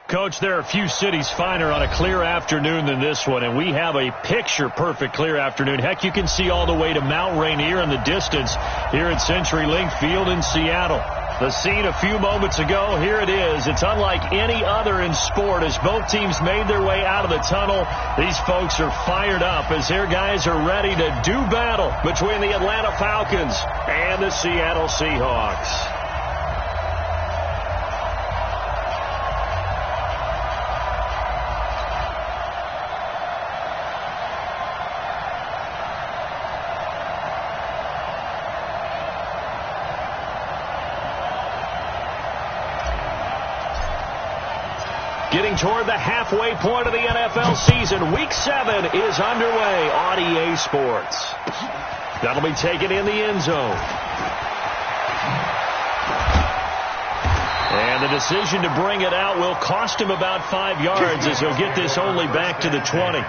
Coach, there are a few cities finer on a clear afternoon than this one, and we have a picture-perfect clear afternoon. Heck, you can see all the way to Mount Rainier in the distance here at CenturyLink Field in Seattle. The scene a few moments ago, here it is. It's unlike any other in sport as both teams made their way out of the tunnel. These folks are fired up as their guys are ready to do battle between the Atlanta Falcons and the Seattle Seahawks. Getting toward the halfway point of the NFL season, Week 7 is underway on EA Sports. That'll be taken in the end zone. And the decision to bring it out will cost him about 5 yards as he'll get this only back to the 20.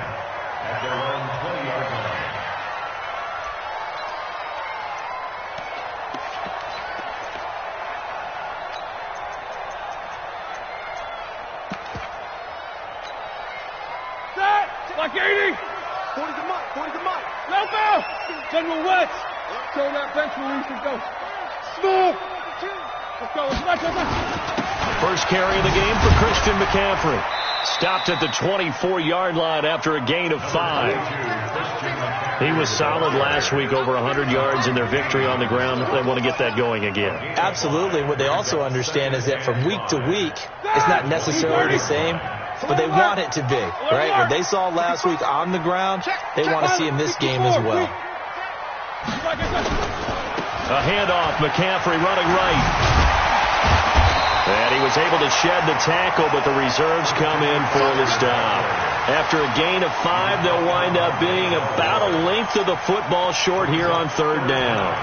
General West. Show that bench where we should go. Smooth. Let's go. First carry of the game for Christian McCaffrey. Stopped at the 24-yard line after a gain of 5. He was solid last week, over 100 yards in their victory on the ground. They want to get that going again. Absolutely. What they also understand is that from week to week, it's not necessarily the same, but they want it to be, right? What they saw last week on the ground, they want to see in this game as well. A handoff, McCaffrey running right. And he was able to shed the tackle, but the reserves come in for the stop. After a gain of 5, they'll wind up being about a length of the football short here on third down.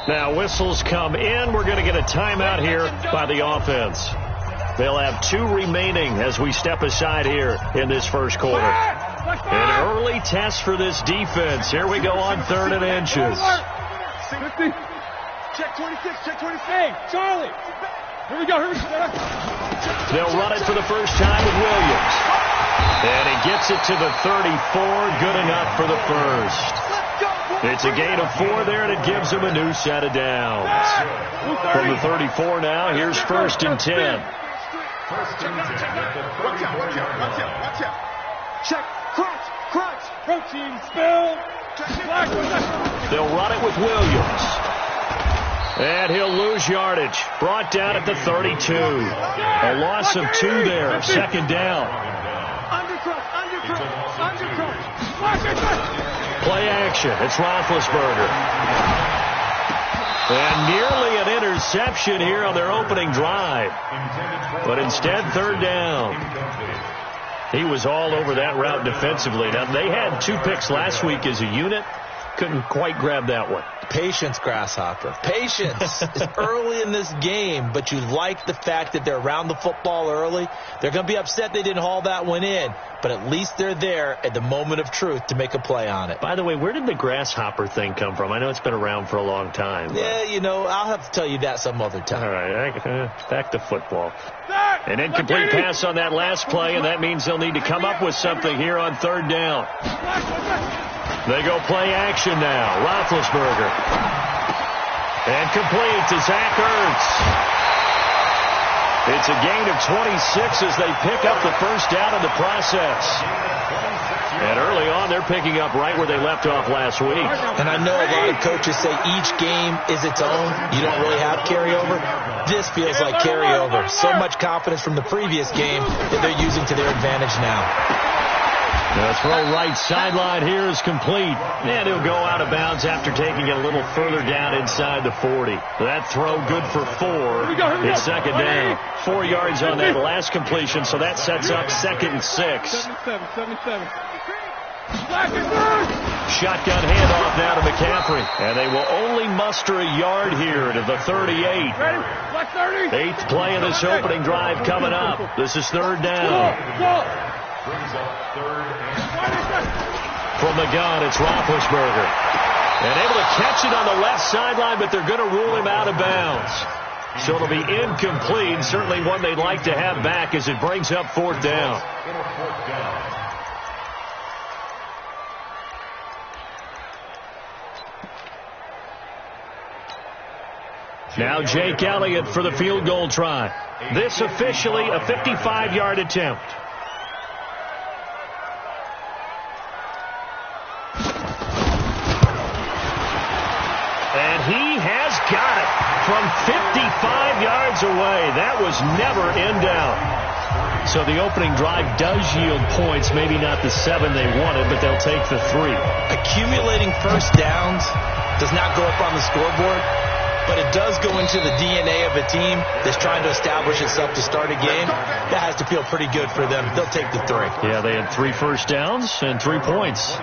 Now whistles come in. We're going to get a timeout here by the offense. They'll have 2 remaining as we step aside here in this first quarter. An early test for this defense. Here we go on 3rd and inches. 50. Check 26. Check 26. Hey, Charlie. Here we go. They'll run it for the first time with Williams. And he gets it to the 34. Good enough for the first. It's a gain of 4 there, and it gives them a new set of downs. From the 34 now, here's 1st and 10. Watch out. Check. Crunch. Protein spill. They'll run it with Williams. And he'll lose yardage. Brought down at the 32. A loss of 2 there. 2nd down. Undercrunch. Play action. It's Roethlisberger. And nearly an interception here on their opening drive. But instead, 3rd down. He was all over that route defensively. Now, they had 2 picks last week as a unit. Couldn't quite grab that one. Patience, Grasshopper. Patience. It's early in this game, but you like the fact that they're around the football early. They're going to be upset they didn't haul that one in, but at least they're there at the moment of truth to make a play on it. By the way, where did the grasshopper thing come from? I know it's been around for a long time. Yeah, you know, I'll have to tell you that some other time. All right, back to football. An incomplete pass on that last play, and that means they'll need to come up with something here on 3rd down. They go play action now. Roethlisberger. And complete to Zach Ertz. It's a gain of 26 as they pick up the first down in the process. And early on, they're picking up right where they left off last week. And I know a lot of coaches say each game is its own. You don't really have carryover. This feels like carryover. So much confidence from the previous game that they're using to their advantage now. The throw right sideline here is complete. And he'll go out of bounds after taking it a little further down inside the 40. That throw good for 4. It's 2nd down. 4 yards on that last completion, so that sets up 2nd and 6. 77. Shotgun handoff now to McCaffrey. And they will only muster a yard here to the 38. Ready? Black 30. 8th play of this opening drive coming up. This is 3rd down. From the gun, it's Roethlisberger. And able to catch it on the left sideline, but they're going to rule him out of bounds. So it'll be incomplete. Certainly one they'd like to have back as it brings up 4th down. Now Jake Elliott for the field goal try. This officially a 55-yard attempt. And he has got it from 55 yards away. That was never in doubt. So the opening drive does yield points, maybe not the 7 they wanted, but they'll take the 3. Accumulating first downs does not go up on the scoreboard, but it does go into the DNA of a team that's trying to establish itself to start a game. That has to feel pretty good for them. They'll take the 3. Yeah, they had 3 first downs and 3 points.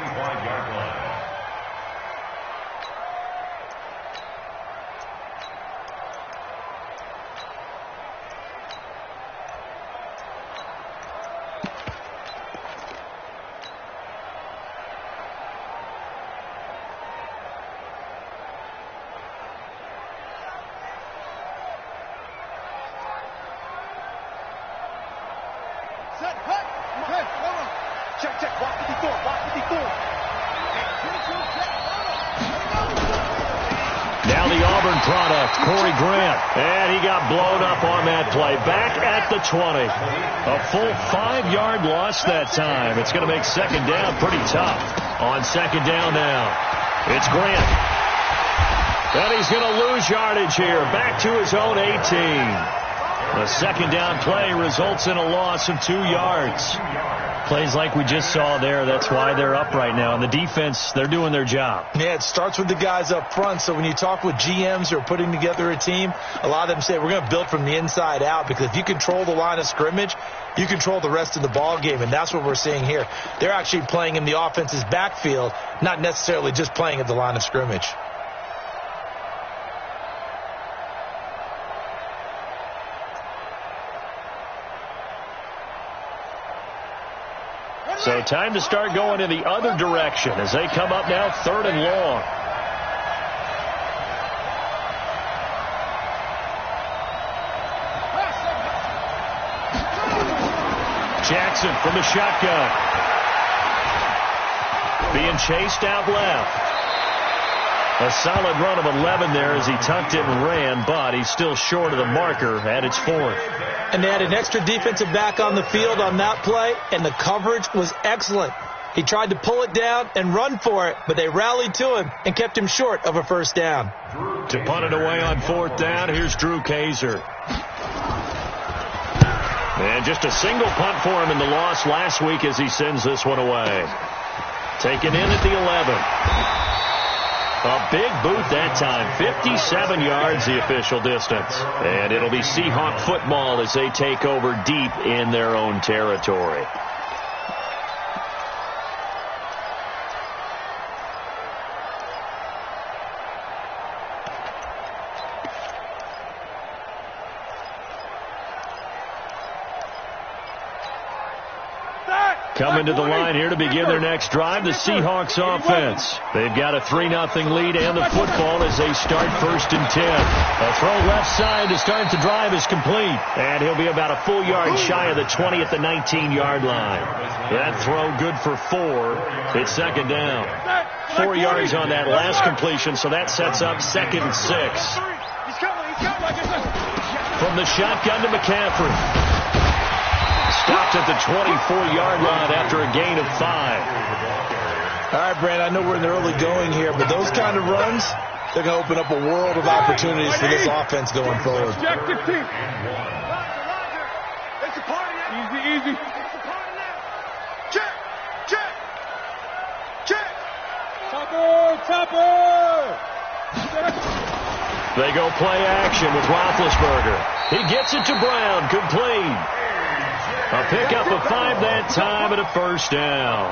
Now the Auburn product, Corey Grant. And he got blown up on that play. Back at the 20. A full 5-yard loss that time. It's going to make 2nd down pretty tough. On 2nd down now, it's Grant. And he's going to lose yardage here. Back to his own 18. The 2nd down play results in a loss of 2 yards. Plays like we just saw there. That's why they're up right now. And the defense, they're doing their job. Yeah, it starts with the guys up front. So when you talk with GMs who are putting together a team, a lot of them say we're going to build from the inside out, because if you control the line of scrimmage, you control the rest of the ball game, and that's what we're seeing here. They're actually playing in the offense's backfield, not necessarily just playing at the line of scrimmage. So time to start going in the other direction as they come up now 3rd and long. Jackson from the shotgun. Being chased out left. A solid run of 11 there as he tucked it and ran, but he's still short of the marker at its 4th. And they had an extra defensive back on the field on that play, and the coverage was excellent. He tried to pull it down and run for it, but they rallied to him and kept him short of a 1st down. To punt it away on 4th down, here's Drew Kaiser. And just a single punt for him in the loss last week as he sends this one away. Taken in at the 11. A big boot that time. 57 yards the official distance. And it'll be Seahawk football as they take over deep in their own territory. Coming to the line here to begin their next drive, the Seahawks offense. They've got a 3-0 lead and the football as they start 1st and 10. A throw left side to start the drive is complete. And he'll be about a full yard shy of the 20 at the 19-yard line. That throw good for 4. It's 2nd down. 4 yards on that last completion, so that sets up 2nd and 6. From the shotgun to McCaffrey. Stopped at the 24-yard line after a gain of 5. All right, Brand, I know we're in the early going here, but those kind of runs, they're going to open up a world of opportunities for this offense going forward. Objective team. Easy. Check. Topper. They go play action with Roethlisberger. He gets it to Brown, complete. A pickup of 5 that time and a first down.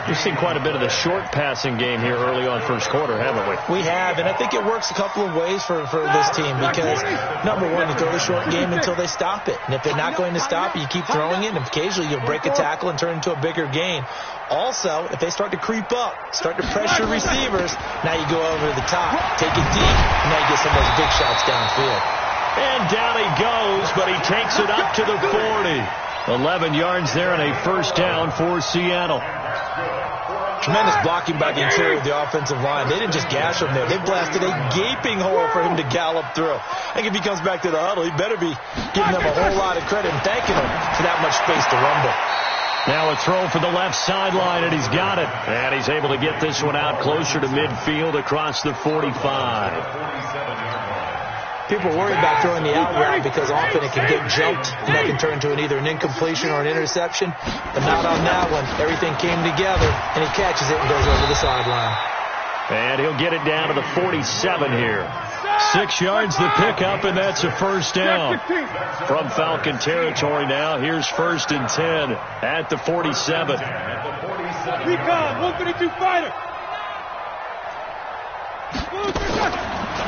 We've seen quite a bit of the short passing game here early on first quarter, haven't we? We have, and I think it works a couple of ways for this team because, number one, you throw the short game until they stop it. And if they're not going to stop it, you keep throwing it, and occasionally you'll break a tackle and turn it into a bigger gain. Also, if they start to creep up, start to pressure receivers, now you go over to the top, take it deep, and now you get some of those big shots downfield. And down he goes, but he takes it up to the 40. 11 yards there and a first down for Seattle. Tremendous blocking by the interior of the offensive line. They didn't just gash him there. They blasted a gaping hole for him to gallop through. I think if he comes back to the huddle, he better be giving them a whole lot of credit and thanking them for that much space to rumble. Now a throw for the left sideline, and he's got it. And he's able to get this one out closer to midfield across the 45. People worry about throwing the out route because often it can get jumped, and that can turn into either an incompletion or an interception. But not on that one. Everything came together, and he catches it and goes over the sideline. And he'll get it down to the 47 here. 6 yards the pickup, and that's a first down. From Falcon territory now, here's 1st and 10 at the 47. Recon, 152 fighter.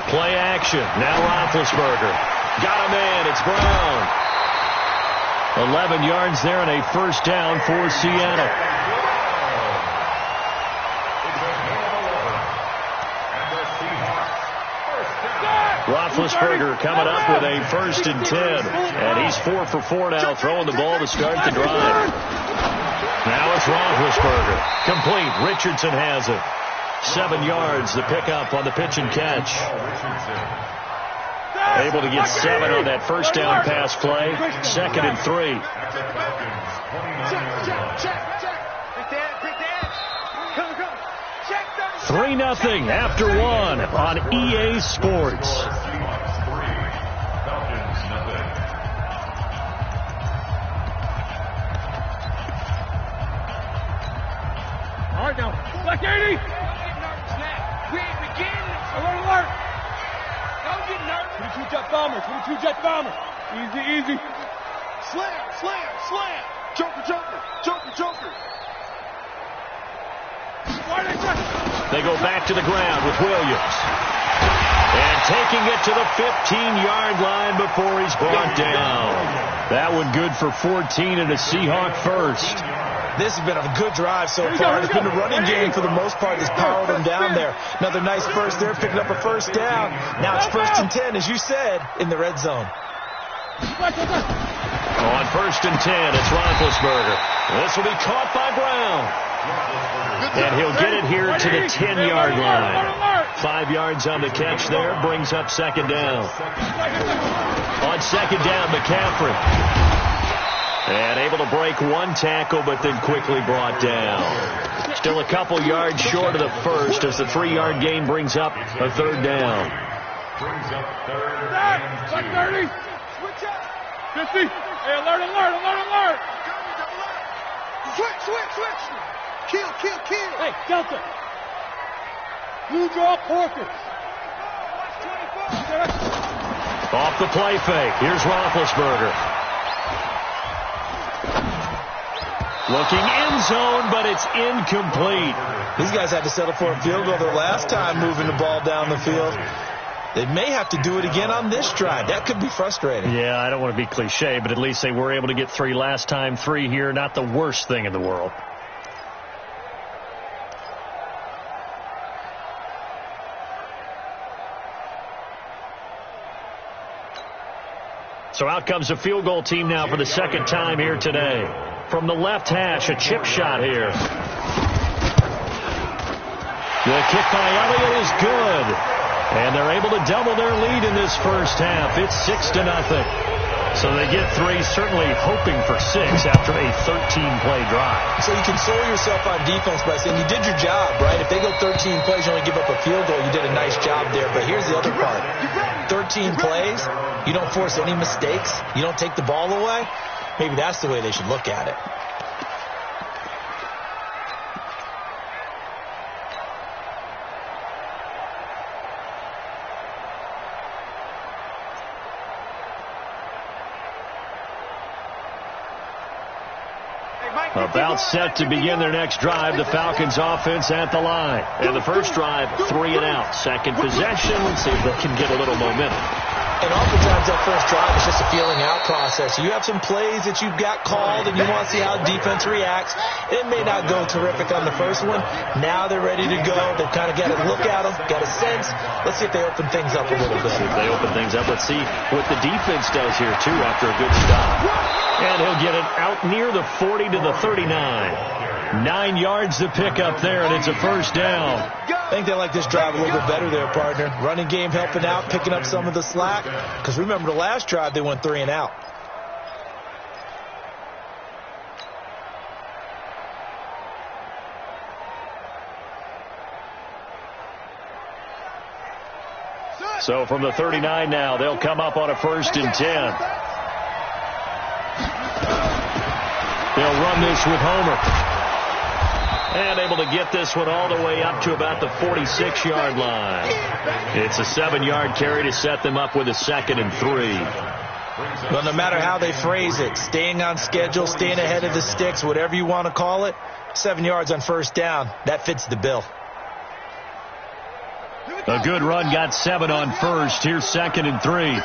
Play action. Now Roethlisberger. Got a man. It's Brown. 11 yards there and a first down for Seattle. Roethlisberger coming up with a 1st and 10. And he's 4 for 4 now, throwing the ball to start the drive. Now it's Roethlisberger. Complete. Richardson has it. 7 yards, the pickup on the pitch and catch. Able to get 7 on that first down pass play. 2nd and 3. 3-0 after 1 on EA Sports. All right, now, Black 80. Alert. Don't get nervous. 22 jet bomber. 22 jet bomber. Easy, easy. Slam. Joker. They go back to the ground with Williams. And taking it to the 15-yard line before he's brought down. That one good for 14 and a Seahawk first. This has been a good drive so far. It's been a running game for the most part that's powered them down there. Another nice first there, picking up a first down. Now it's 1st and 10, as you said, in the red zone. On 1st and 10, it's Roethlisberger. This will be caught by Brown. And he'll get it here to the 10-yard line. 5 yards on the catch there, brings up 2nd down. On 2nd down, McCaffrey. And able to break 1 tackle, but then quickly brought down. Still a couple yards short of the first as the 3-yard gain brings up a 3rd down. Brings up 3rd and 2. 50. Hey, alert. Switch. Kill. Hey, Delta. Blue draw Porkers. Off the play fake. Here's Roethlisberger. Looking end zone, but it's incomplete. These guys had to settle for a field goal their last time moving the ball down the field. They may have to do it again on this drive. That could be frustrating. Yeah, I don't want to be cliche, but at least they were able to get 3 last time. 3 here, not the worst thing in the world. So out comes the field goal team now for the 2nd time here today. From the left hash, a chip shot here. The kick by Elliott is good. And they're able to double their lead in this first half. It's 6-0. So they get 3, certainly hoping for 6 after a 13-play drive. So you console yourself on defense by saying you did your job, right? If they go 13 plays, you only give up a field goal, you did a nice job there. But here's the other part. 13 plays, you don't force any mistakes, you don't take the ball away. Maybe that's the way they should look at it. About set to begin their next drive. The Falcons offense at the line. And the first drive, 3 and out. Second possession. Let's see if they can get a little momentum. And oftentimes that first drive is just a feeling out process. You have some plays that you've got called and you want to see how defense reacts. It may not go terrific on the first one. Now they're ready to go. They've kind of got to look at them, got a sense. Let's see if they open things up a little bit. See if they open things up. Let's see what the defense does here, too, after a good stop. And he'll get it out near the 40 to the 39. 9 yards to pick up there, and it's a first down. I think they like this drive a little bit better there, partner. Running game helping out, picking up some of the slack. Because remember the last drive, they went 3 and out. So from the 39 now, they'll come up on a 1st and 10. They'll run this with Homer. And able to get this one all the way up to about the 46-yard line. It's a 7-yard carry to set them up with a 2nd and 3. Well, no matter how they phrase it, staying on schedule, staying ahead of the sticks, whatever you want to call it, 7 yards on first down, that fits the bill. A good run got 7 on first. Here's 2nd and 3.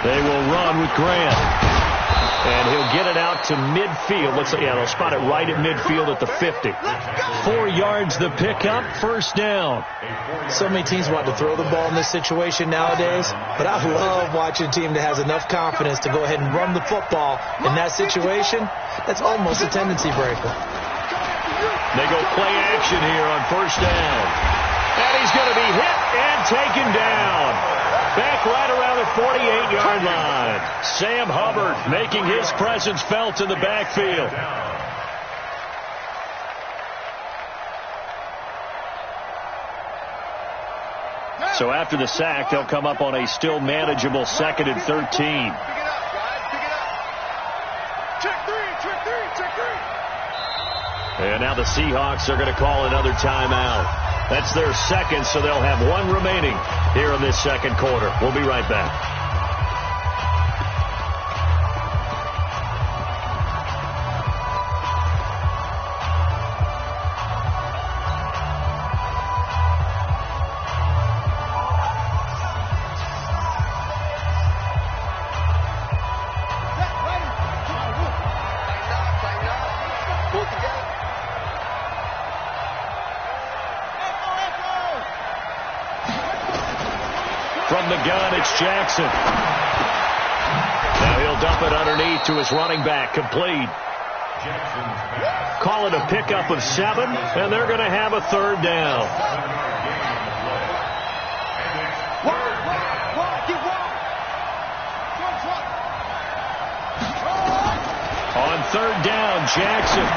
They will run with Grant. And he'll get it out to midfield. Looks like, yeah, they'll spot it right at midfield at the 50. 4 yards the pickup, first down. So many teams want to throw the ball in this situation nowadays, but I love watching a team that has enough confidence to go ahead and run the football in that situation. That's almost a tendency breaker. They go play action here on first down. And he's going to be hit and taken down. Back right around the 48-yard line. Sam Hubbard making his presence felt in the backfield. So after the sack, they'll come up on a still manageable 2nd and 13. And now the Seahawks are going to call another timeout. That's their 2nd, so they'll have 1 remaining here in this 2nd quarter. We'll be right back. From the gun, it's Jackson. Now he'll dump it underneath to his running back, complete. Call it a pickup of 7, and they're going to have a 3rd down. On 3rd down, Jackson.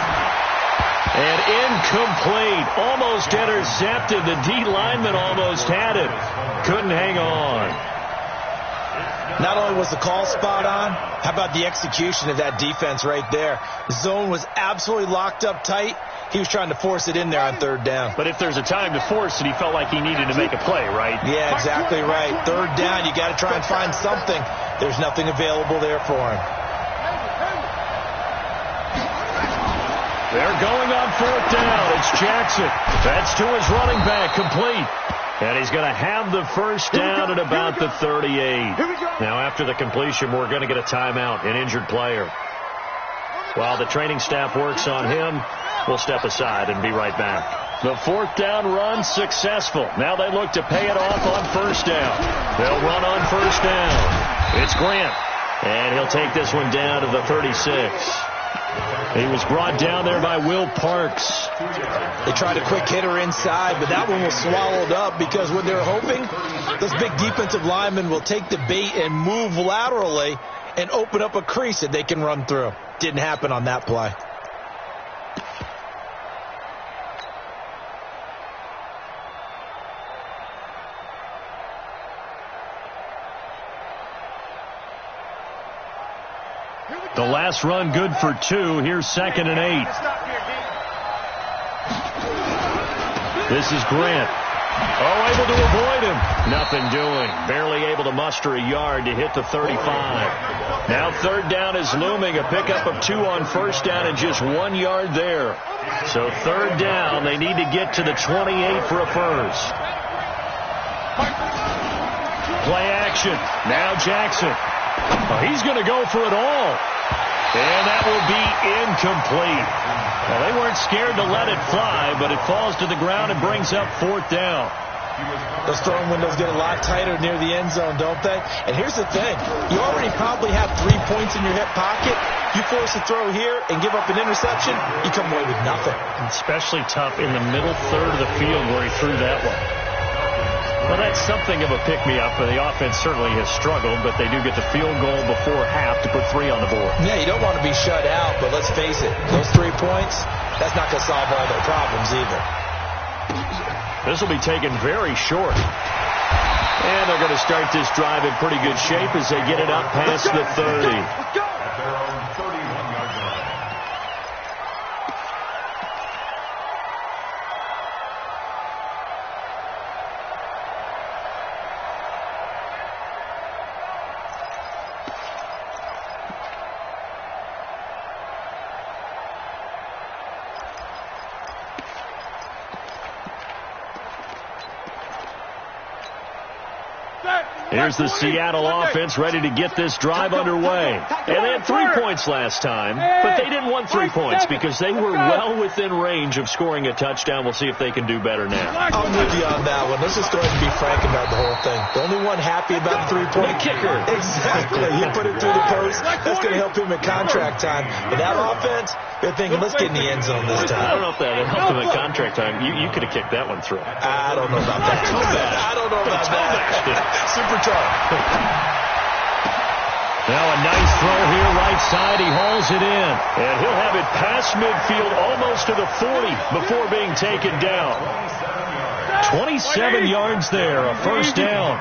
And incomplete. Almost intercepted. The D lineman almost had it. Couldn't hang on. Not only was the call spot on, how about the execution of that defense right there? The zone was absolutely locked up tight. He was trying to force it in there on 3rd down. But if there's a time to force it, he felt like he needed to make a play, right? Yeah, exactly right. 3rd down, you got to try and find something. There's nothing available there for him. They're going on 4th down. It's Jackson. That's to his running back, complete. And he's going to have the first down at about the 38. Now, after the completion, we're going to get a timeout, an injured player. While the training staff works on him, we'll step aside and be right back. The 4th down run successful. Now they look to pay it off on 1st down. They'll run on 1st down. It's Grant. And he'll take this one down to the 36. He was brought down there by Will Parks. They tried a quick hitter inside, but that one was swallowed up because when they're hoping, those big defensive linemen will take the bait and move laterally and open up a crease that they can run through. Didn't happen on that play. The last run good for 2. Here's 2nd and 8. This is Grant. Oh, able to avoid him. Nothing doing. Barely able to muster a yard to hit the 35. Now 3rd down is looming. A pickup of 2 on 1st down and just 1 yard there. So 3rd down, they need to get to the 28 for a first. Play action. Now Jackson. Oh, he's going to go for it all. And that will be incomplete. Well, they weren't scared to let it fly, but it falls to the ground and brings up 4th down. Those throwing windows get a lot tighter near the end zone, don't they? And here's the thing. You already probably have 3 points in your hip pocket. You force a throw here and give up an interception, you come away with nothing. Especially tough in the middle third of the field where he threw that one. Well, that's something of a pick-me-up. The offense certainly has struggled, but they do get the field goal before half to put 3 on the board. Yeah, you don't want to be shut out, but let's face it, those 3 points, that's not going to solve all their problems either. This will be taken very short. And they're going to start this drive in pretty good shape as they get it up past the 30. Here's the Seattle offense ready to get this drive underway. And they had 3 points last time, but they didn't want 3 points because they were well within range of scoring a touchdown. We'll see if they can do better now. I'm with you on that one. Let's just go ahead and be frank about the whole thing. The only one happy about the 3-point kicker. Exactly. He put it through the post. That's going to help him in contract time. But that offense, they're thinking, let's get in the end zone this time. I don't know if that helped him in contract time. You could have kicked that one through. I don't know about that. I don't know about that. Super tough. Now a nice throw here, right side. He hauls it in. And he'll have it past midfield almost to the 40 before being taken down. 27 yards there, a first down.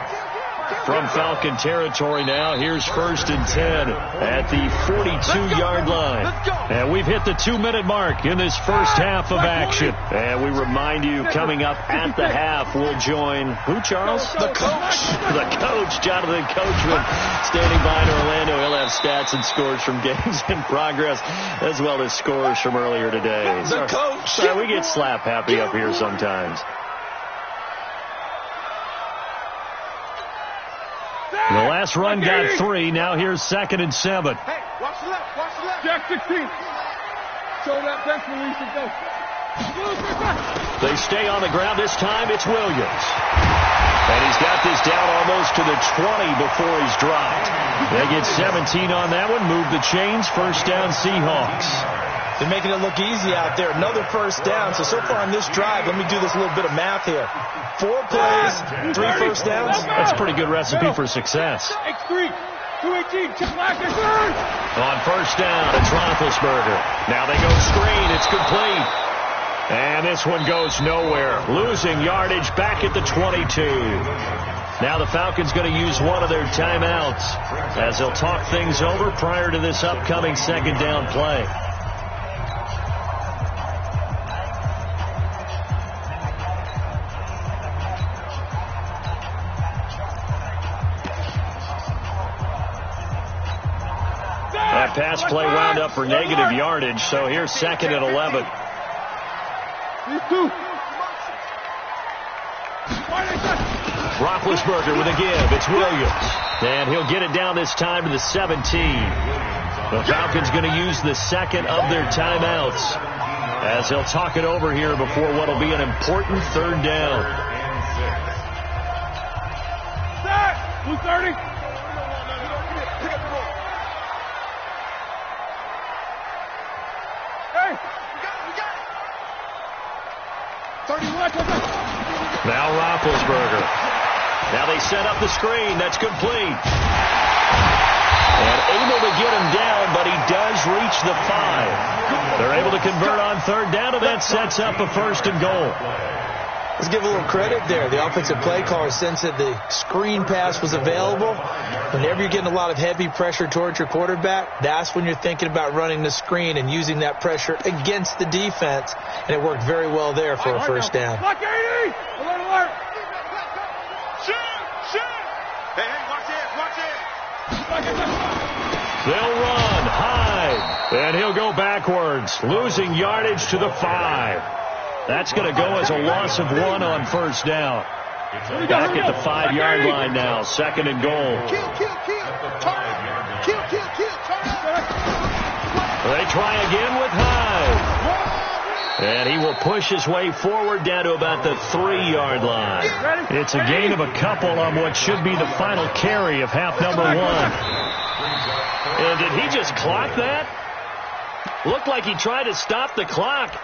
From Falcon territory now, here's 1st and 10 at the 42-yard line. And we've hit the 2-minute mark in this first half of action. And we remind you, coming up at the half, we'll join, who, Charles? The coach. The coach, Jonathan Coachman, standing by in Orlando. He'll have stats and scores from games in progress, as well as scores from earlier today. The coach. Sorry, we get slap happy up here sometimes. The last run got 3. Now here's 2nd and 7. Hey, watch the left, watch the left. Jack 16. Show that bench release and go. They stay on the ground. This time it's Williams. And he's got this down almost to the 20 before he's dropped. They get 17 on that one. Move the chains. First down, Seahawks. They're making it look easy out there. Another first down. So far on this drive, let me do this little bit of math here. 4 plays, 3 first downs. That's a pretty good recipe for success. X3, 218, check back, third. On first down, it's Roethlisberger. Now they go screen. It's complete. And this one goes nowhere. Losing yardage back at the 22. Now the Falcons going to use one of their timeouts as they'll talk things over prior to this upcoming 2nd down play. That pass play wound up for negative yardage, so here's 2nd and 11. Roethlisberger with a give. It's Williams. And he'll get it down this time to the 17. The Falcons going to use the 2nd of their timeouts as they'll talk it over here before what will be an important 3rd down. Blue 30. Now Roethlisberger. Now they set up the screen. That's complete. And able to get him down, but he does reach the 5. They're able to convert on 3rd down, and that sets up a 1st and goal. Let's give a little credit there. The offensive play caller sensed that the screen pass was available. Whenever you're getting a lot of heavy pressure towards your quarterback, that's when you're thinking about running the screen and using that pressure against the defense. And it worked very well there for a first down. Block 80! Alert, alert! Shoot! Hey, watch it! They'll run, hide, and he'll go backwards, losing yardage to the 5. That's going to go as a loss of 1 on first down. Back at the 5-yard line now, 2nd and goal. Kill. They try again with Hyde. And he will push his way forward down to about the 3-yard line. It's a gain of a couple on what should be the final carry of half number 1. And did he just clock that? Looked like he tried to stop the clock,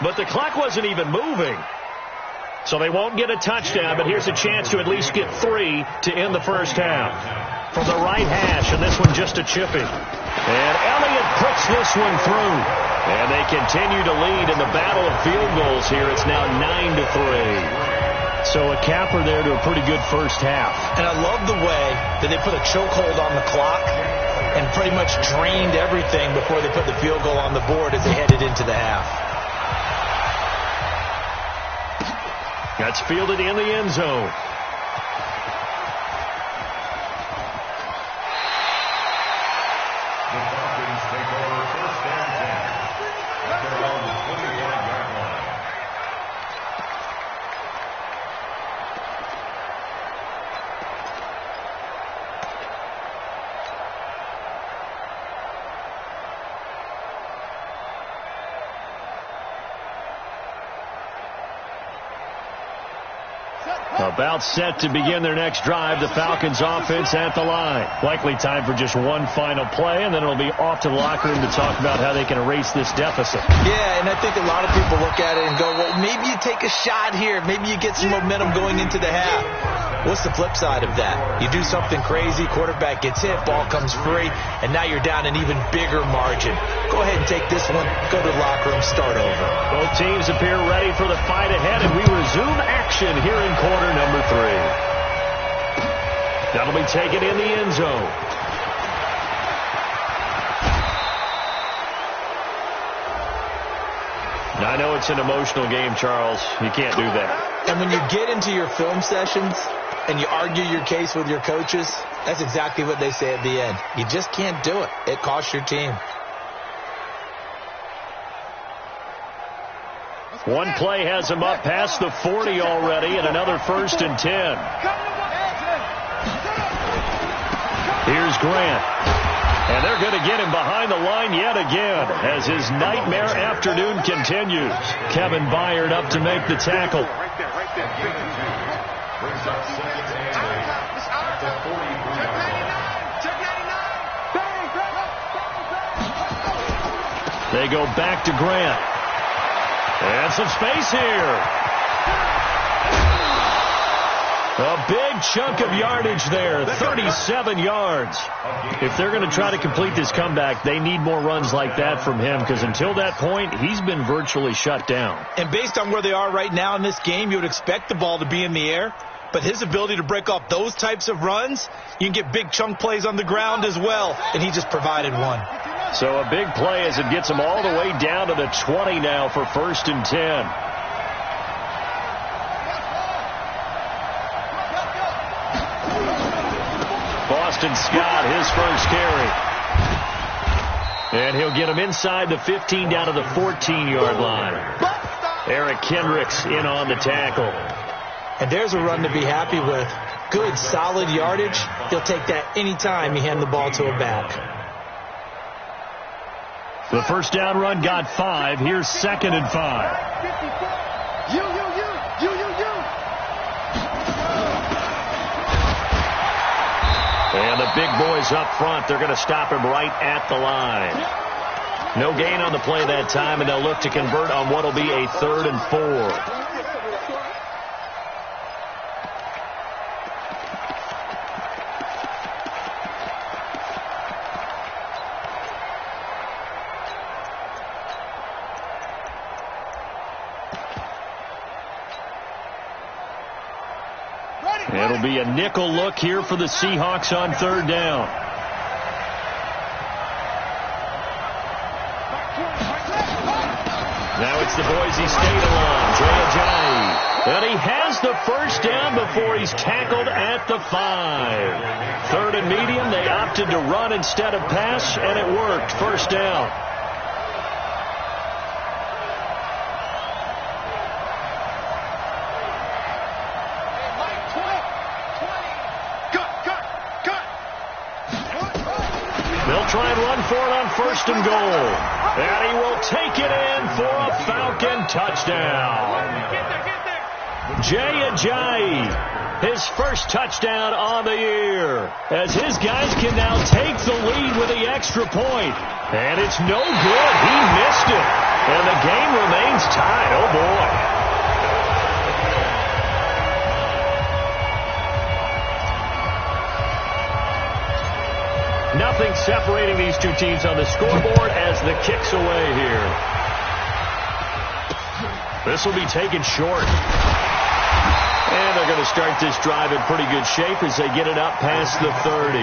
but the clock wasn't even moving. So they won't get a touchdown, but here's a chance to at least get 3 to end the first half. From the right hash, and this one just a chipping. And Elliott puts this one through. And they continue to lead in the battle of field goals here. It's now 9-3. So a capper there to a pretty good first half. And I love the way that they put a chokehold on the clock and pretty much drained everything before they put the field goal on the board as they headed into the half. That's fielded in the end zone. About set to begin their next drive. The Falcons offense at the line. Likely time for just one final play, and then it'll be off to the locker room to talk about how they can erase this deficit. Yeah, and I think a lot of people look at it and go, well, maybe you take a shot here. Maybe you get some momentum going into the half. What's the flip side of that? You do something crazy, quarterback gets hit, ball comes free, and now you're down an even bigger margin. Go ahead and take this one, go to the locker room, start over. Both teams appear ready for the fight ahead, and we resume action here in quarter number 3. That'll be taken in the end zone. I know it's an emotional game, Charles. You can't do that. And when you get into your film sessions and you argue your case with your coaches, that's exactly what they say at the end. You just can't do it. It costs your team. One play has him up past the 40 already, and another 1st and 10. Here's Grant. And they're going to get him behind the line yet again as his nightmare afternoon continues. Kevin Byard up to make the tackle. They go back to Grant. And some space here. A big chunk of yardage there, 37 yards. If they're going to try to complete this comeback, they need more runs like that from him, because until that point, he's been virtually shut down. And based on where they are right now in this game, you would expect the ball to be in the air. But his ability to break off those types of runs, you can get big chunk plays on the ground as well, and he just provided one. So a big play as it gets him all the way down to the 20 now for 1st and 10. Boston Scott, his first carry. And he'll get him inside the 15 down to the 14-yard line. Eric Kendricks in on the tackle. And there's a run to be happy with. Good, solid yardage. He'll take that anytime you hand the ball to a back. The first down run got 5. Here's 2nd and 5. You. And the big boys up front, they're going to stop him right at the line. No gain on the play that time, and they'll look to convert on what will be a 3rd and 4. It'll be a nickel look here for the Seahawks on third down. Now it's the Boise State alum, Jay Ajayi. And he has the first down before he's tackled at the 5. Third and medium, they opted to run instead of pass, and it worked. First down. They'll try and run for it on first and goal. And he will take it in for a Falcon touchdown. Jay Ajayi, his first touchdown on the year, as his guys can now take the lead with the extra point. And it's no good. He missed it. And the game remains tied. Oh, boy. Nothing separating these two teams on the scoreboard as the kick's away here. This will be taken short. And they're going to start this drive in pretty good shape as they get it up past the 30.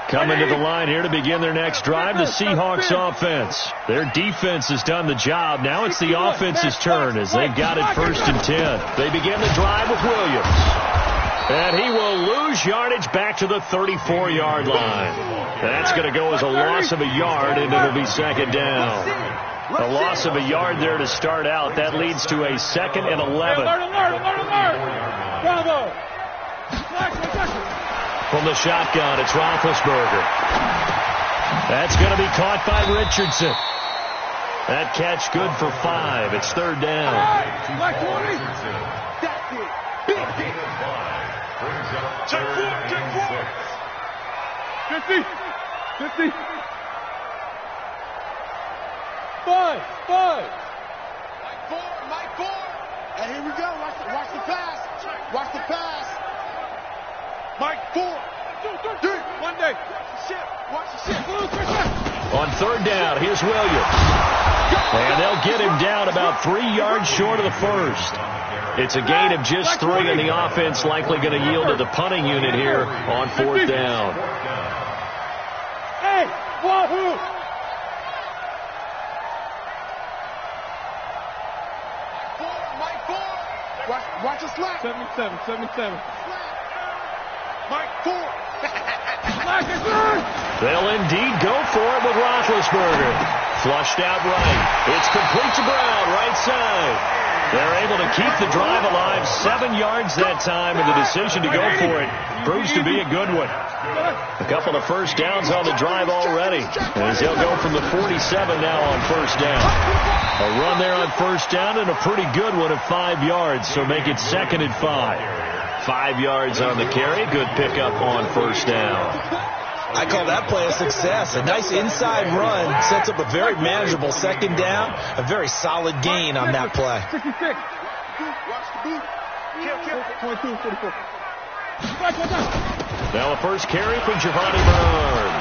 Coming to the line here to begin their next drive, the Seahawks offense. Their defense has done the job. Now it's the offense's turn as they've got it first and 10. They begin the drive with Williams. And he will lose yardage back to the 34-yard line. That's going to go as a loss of a yard, and it'll be second down. A loss of a yard there to start out. That leads to a 2nd and 11. Bravo! From the shotgun, it's Roethlisberger. That's going to be caught by Richardson. That catch good for 5. It's third down. Like 20. That's it. Big hit. Check 4. 50. 5. Mike 4. And here we go. Watch the pass. Watch the pass. Mike 4. 2, 3. One day. Watch the shit. On third down, here's Williams. And they'll get him down about 3 yards short of the first. It's a gain of just 3, and the offense likely going to yield to the punting unit here on fourth down. Hey, wahoo! Mike 4. Watch the slack. 77. Mike 4. They'll indeed go for it with Roethlisberger. Flushed out right. It's complete to Brown, right side. They're able to keep the drive alive. 7 yards that time, and the decision to go for it proves to be a good one. A couple of first downs on the drive already, as they'll go from the 47 now on first down. A run there on first down and a pretty good one at 5 yards, so make it 2nd and 5. 5 yards on the carry. Good pickup on first down. I call that play a success. A nice inside run sets up a very manageable second down. A very solid gain on that play. 66. Watch the boot. Kill. 22, 44. Now a first carry from Giovanni Bernard.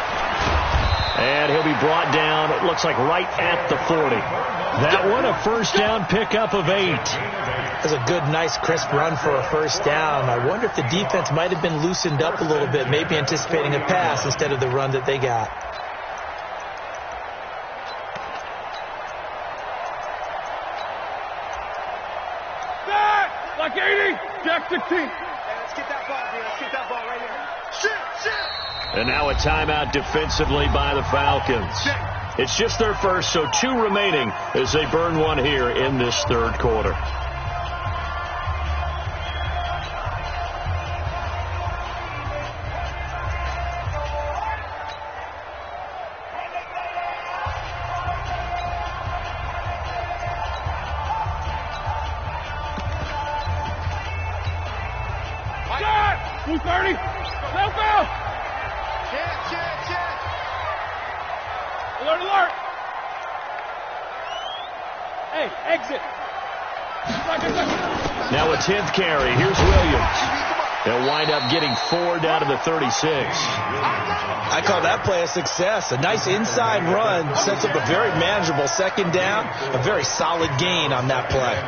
And he'll be brought down, it looks like right at the 40. That one, a first down pickup of 8. That's a good, nice, crisp run for a first down. I wonder if the defense might have been loosened up a little bit, maybe anticipating a pass instead of the run that they got. Back! Like 80! Jack 16. Hey, let's get that ball, dude. Let's get that ball right here. Shit! And now a timeout defensively by the Falcons. It's just their first, so 2 remaining as they burn one here in this third quarter. Alert! Hey, exit! Now a 10th carry. Here's Williams. They'll wind up getting 4 down to the 36. I call that play a success. A nice inside run sets up a very manageable second down, a very solid gain on that play.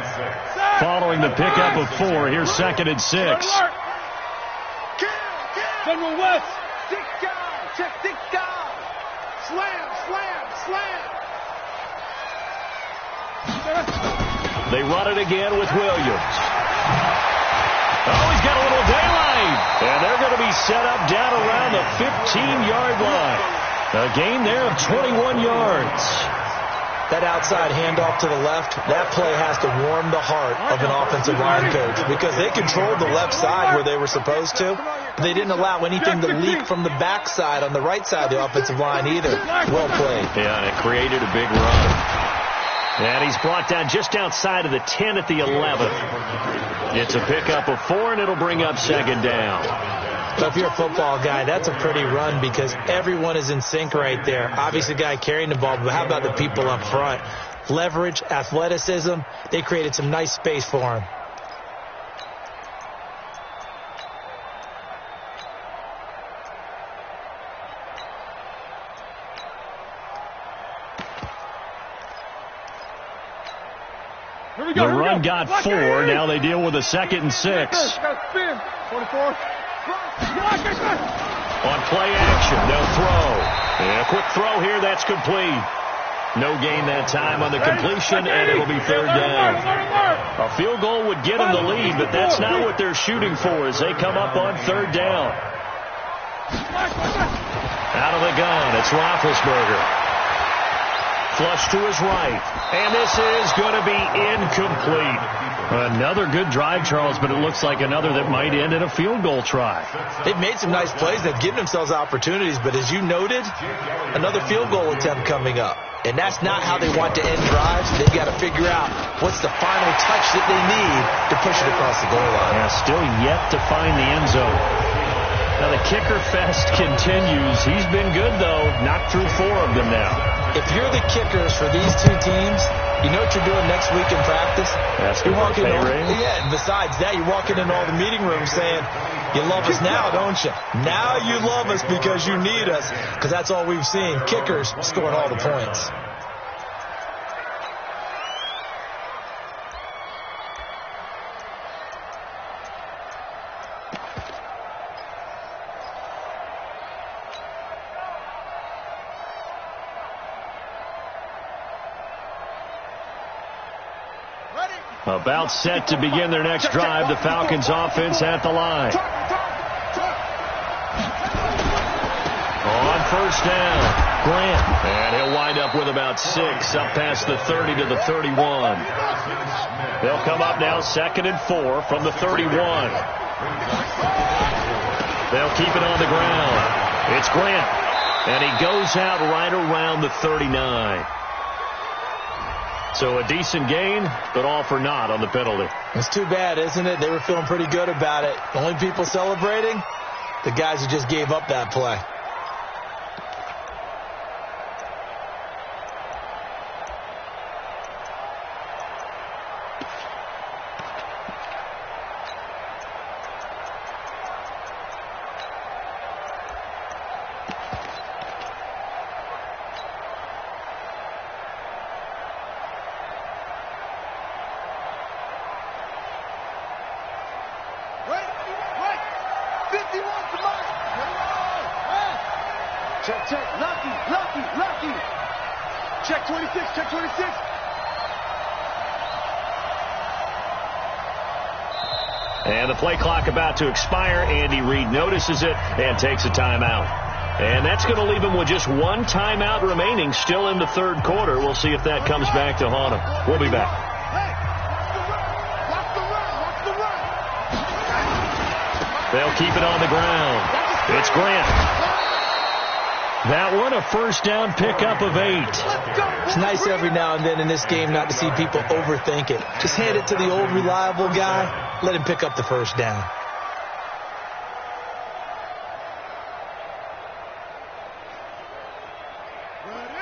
Following the pickup of 4, here's 2nd and 6. General West. Dick guy. Check Dick guy. Slam, slam, slam. They run it again with Williams. Oh, he's got a little daylight. And they're going to be set up down around the 15-yard line. A gain there of 21 yards. That outside handoff to the left, that play has to warm the heart of an offensive line coach because they controlled the left side where they were supposed to. They didn't allow anything to leak from the backside on the right side of the offensive line either. Well played. Yeah, and it created a big run. And he's brought down just outside of the 10 at the 11. It's a pickup of 4, and it'll bring up 2nd down. So if you're a football guy, that's a pretty run because everyone is in sync right there. Obviously, the guy carrying the ball, but how about the people up front? Leverage, athleticism, they created some nice space for him. The run got 4. Now they deal with a 2nd and 6. 24. On play action, they'll throw. And a quick throw here, that's complete. No gain that time on the completion, and it'll be 3rd down. A field goal would get them the lead, but that's not what they're shooting for as they come up on 3rd down. Out of the gun, it's Roethlisberger. Flush to his right. And this is going to be incomplete. Another good drive, Charles, but it looks like another that might end in a field goal try. They've made some nice plays. They've given themselves opportunities, but as you noted, another field goal attempt coming up. And that's not how they want to end drives. They've got to figure out what's the final touch that they need to push it across the goal line. Yeah, still yet to find the end zone. Now the kicker fest continues. He's been good, though. Knocked through 4 of them now. If you're the kickers for these two teams, you know what you're doing next week in practice? Asking for a pay raise. Yeah, and besides that, you're walking in all the meeting rooms saying, you love us now, don't you? Now you love us because you need us, because that's all we've seen. Kickers scoring all the points. About set to begin their next drive. The Falcons offense at the line. On 1st down, Grant. And he'll wind up with about 6 up past the 30 to the 31. They'll come up now 2nd and 4 from the 31. They'll keep it on the ground. It's Grant. And he goes out right around the 39. So a decent gain, but all for naught on the penalty. It's too bad, isn't it? They were feeling pretty good about it. The only people celebrating, the guys who just gave up that play. Check. Lucky. Check 26. And the play clock about to expire. Andy Reid notices it and takes a timeout. And that's going to leave him with just 1 timeout remaining still in the 3rd quarter. We'll see if that comes back to haunt him. We'll be back. They'll keep it on the ground. It's Grant. That one, a 1st down pickup of 8. It's nice every now and then in this game not to see people overthink it. Just hand it to the old reliable guy. Let him pick up the 1st down.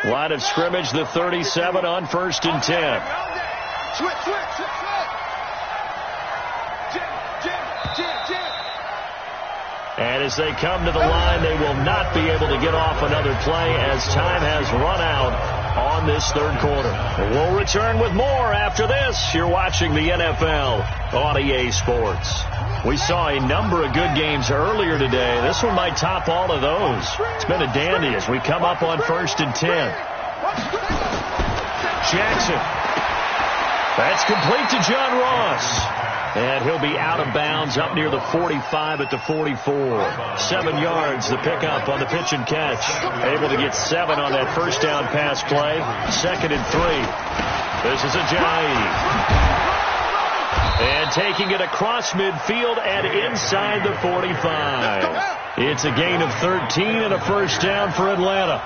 Line of scrimmage, the 37 on 1st and 10. Switch. Jam. And as they come to the line, they will not be able to get off another play as time has run out on this third quarter. We'll return with more after this. You're watching the NFL on EA Sports. We saw a number of good games earlier today. This one might top all of those. It's been a dandy as we come up on 1st and 10. Jackson. That's complete to John Ross. And he'll be out of bounds up near the 45 at the 44. 7 yards, the pickup on the pitch and catch. Able to get 7 on that first down pass play. 2nd and 3. This is Ajayi. And taking it across midfield and inside the 45. It's a gain of 13 and a first down for Atlanta.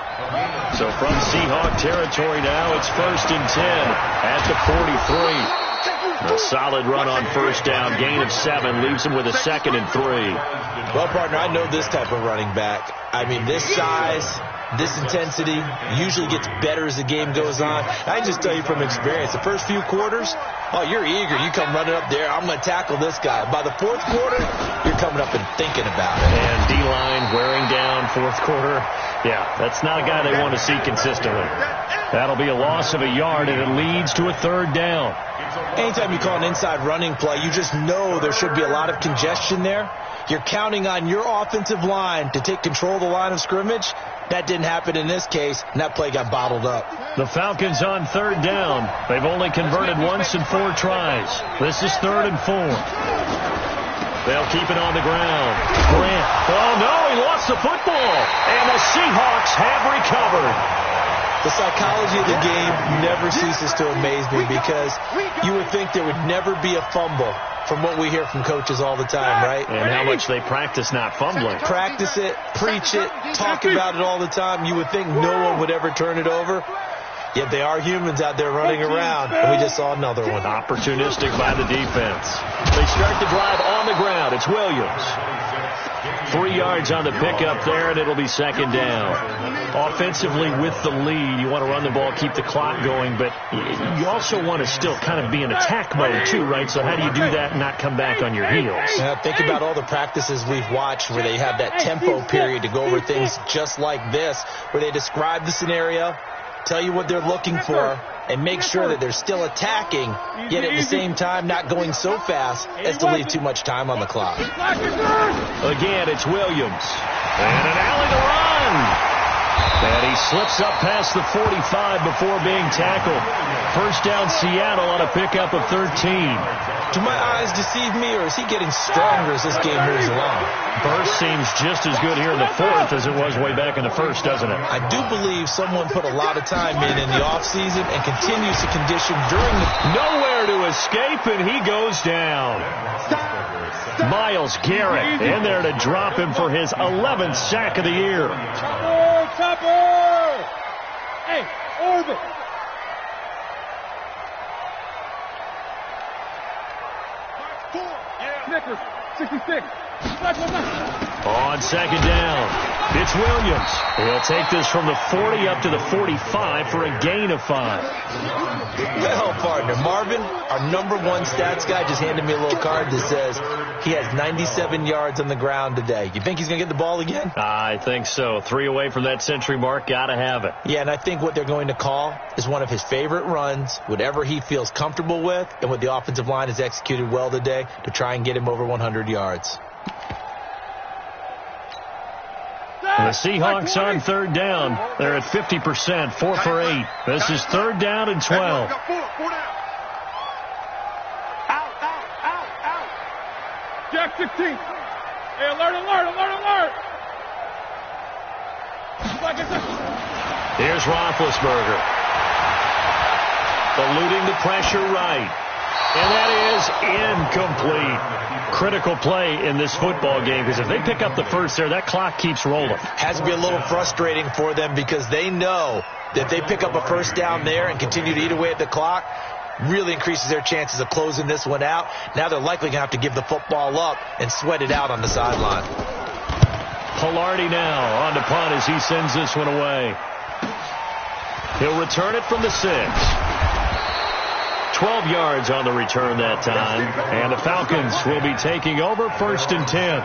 So from Seahawk territory now, it's 1st and 10 at the 43. A solid run on first down, gain of 7, leaves him with a 2nd and 3. Well, partner, I know this type of running back. I mean, this size, this intensity usually gets better as the game goes on. I can just tell you from experience, the first few quarters, oh, you're eager. You come running up there, I'm going to tackle this guy. By the 4th quarter, you're coming up and thinking about it. And D-line wearing down 4th quarter. Yeah, that's not a guy they want to see consistently. That'll be a loss of a yard, and it leads to a 3rd down. Anytime you call an inside running play, you just know there should be a lot of congestion there. You're counting on your offensive line to take control of the line of scrimmage. That didn't happen in this case, and that play got bottled up. The Falcons on 3rd down. They've only converted once in 4 tries. This is 3rd and 4. They'll keep it on the ground. Grant. Oh, no, he lost the football. And the Seahawks have recovered. The psychology of the game never ceases to amaze me because you would think there would never be a fumble from what we hear from coaches all the time, right? And how much they practice not fumbling. Practice it, preach it, talk about it all the time. You would think no one would ever turn it over. Yet they are humans out there running around, and we just saw another one. Opportunistic by the defense. They start the drive on the ground. It's Williams. 3 yards on the pickup there, and it'll be 2nd down. Offensively with the lead, you want to run the ball, keep the clock going, but you also want to still kind of be in attack mode too, right? So how do you do that and not come back on your heels? Yeah, think about all the practices we've watched where they have that tempo period to go over things just like this, where they describe the scenario, tell you what they're looking for, and make sure that they're still attacking, yet at the same time not going so fast as to leave too much time on the clock. Again, it's Williams. And an alley to run. And he slips up past the 45 before being tackled. First down Seattle on a pickup of 13. Do my eyes deceive me, or is he getting stronger as this game moves along? Burst seems just as good here in the 4th as it was way back in the 1st, doesn't it? I do believe someone put a lot of time in the offseason and continues to condition during the... Nowhere to escape, and he goes down. Myles Garrett in there to drop him for his 11th sack of the year. Chopper! Hey, orbit! Snickers, 66. On 2nd down, it's Williams. He'll take this from the 40 up to the 45 for a gain of 5. Well, partner, Marvin, our #1 stats guy, just handed me a little card that says he has 97 yards on the ground today. You think he's going to get the ball again? I think so. 3 away from that century mark. Got to have it. Yeah, and I think what they're going to call is one of his favorite runs, whatever he feels comfortable with, and what the offensive line has executed well today to try and get him over 100 yards. The Seahawks on 3rd down. They're at 50%, 4 for 8. This is 3rd down and 12. Jack 16. Hey, alert. Here's Roethlisberger. Eluding the pressure right. And that is incomplete. Critical play in this football game, because if they pick up the first there, that clock keeps rolling. Has to be a little frustrating for them because they know that if they pick up a first down there and continue to eat away at the clock, really increases their chances of closing this one out. Now they're likely going to have to give the football up and sweat it out on the sideline. Pilardi now on the punt as he sends this one away. He'll return it from the 6. 12 yards on the return that time. And the Falcons will be taking over 1st and 10.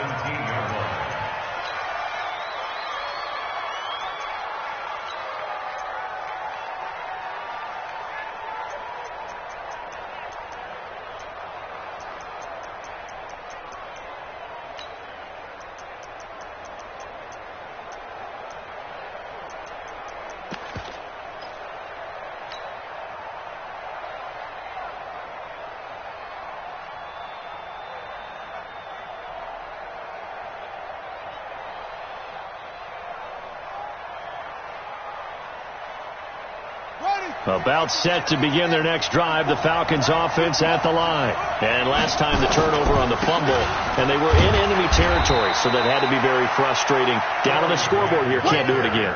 About set to begin their next drive, the Falcons offense at the line. And last time the turnover on the fumble, and they were in enemy territory, so that had to be very frustrating. Down on the scoreboard here, can't do it again.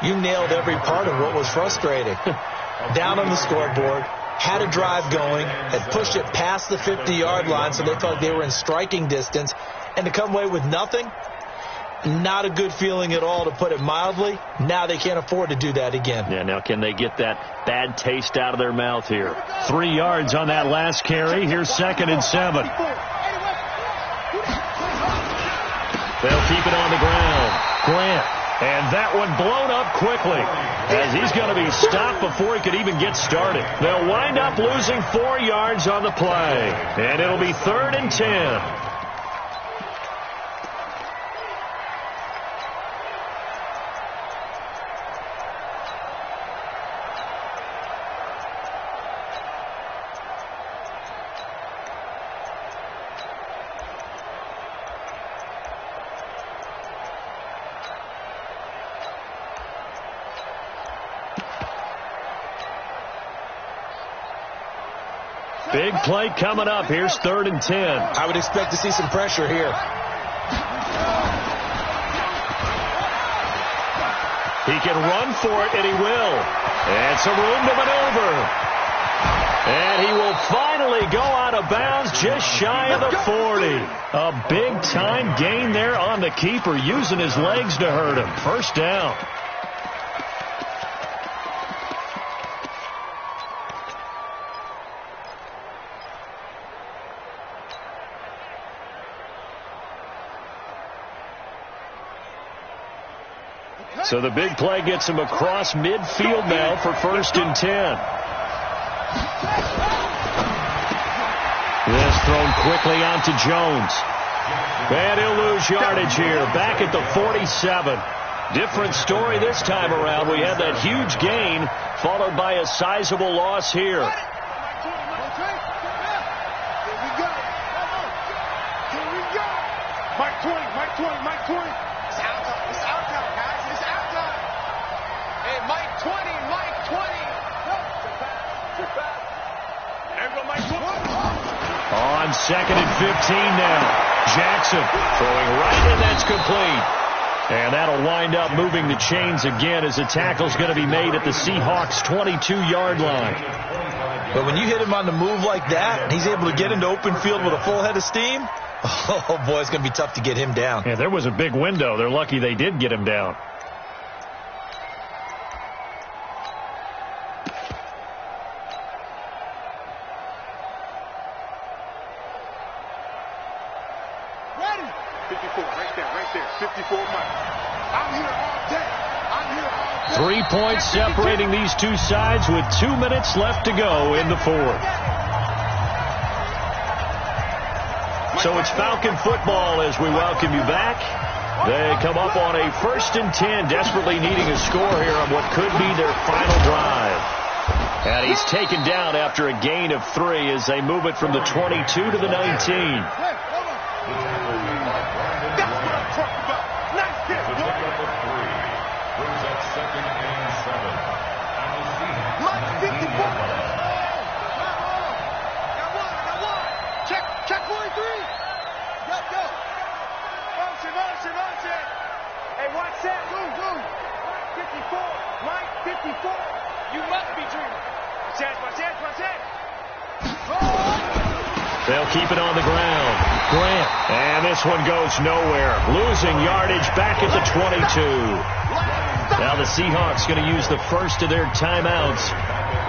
You nailed every part of what was frustrating. Down on the scoreboard, had a drive going, had pushed it past the 50-yard line, so they felt like they were in striking distance, and to come away with nothing, not a good feeling at all, to put it mildly. Now they can't afford to do that again. Yeah, now can they get that bad taste out of their mouth here? 3 yards on that last carry. Here's 2nd and 7. They'll keep it on the ground. Grant. And that one blown up quickly, as he's going to be stopped before he could even get started. They'll wind up losing 4 yards on the play, and it'll be 3rd and 10. Big play coming up. Here's 3rd and 10. I would expect to see some pressure here. He can run for it, and he will. And some room to maneuver. And he will finally go out of bounds just shy of the 40. A big-time gain there on the keeper, using his legs to hurt him. First down. So the big play gets him across midfield now for 1st and 10. This thrown quickly onto Jones. And he'll lose yardage here, back at the 47. Different story this time around. We had that huge gain, followed by a sizable loss here. Here we go. Mike 20, Mike 20, Mike 20. It's out time. It's out time, guys. It's out time. Hey, Mike 20, Mike 20. There go Mike 20. On 2nd and 15 now. Jackson throwing right, and that's complete. And that'll wind up moving the chains again, as the tackle's going to be made at the Seahawks' 22-yard line. But when you hit him on the move like that, and he's able to get into open field with a full head of steam, oh, boy, it's going to be tough to get him down. Yeah, there was a big window. They're lucky they did get him down. Ready? 54, right there, 54 Mike. I'm here all day. I'm here all day. 3 points separating these two sides with 2 minutes left to go in the 4th. So it's Falcon football as we welcome you back. They come up on a 1st and 10, desperately needing a score here on what could be their final drive. And he's taken down after a gain of 3 as they move it from the 22 to the 19. Hey, watch that. Move. 54. Mike, 54. You must be dreaming. Watch that. They'll keep it on the ground. Grant. And this one goes nowhere. Losing yardage back at the 22. Now the Seahawks going to use the first of their timeouts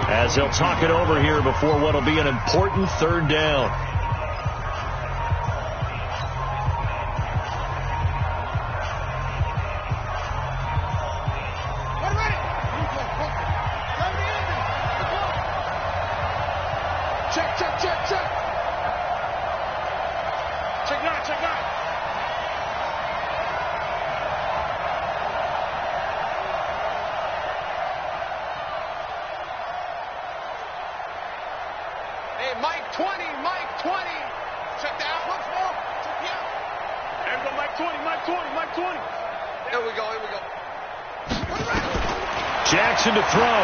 as they'll talk it over here before what will be an important 3rd down. Check nine. Hey, Mike 20. Check the out once more. Check the out. There we go, Mike 20. Here we go. Jackson to throw.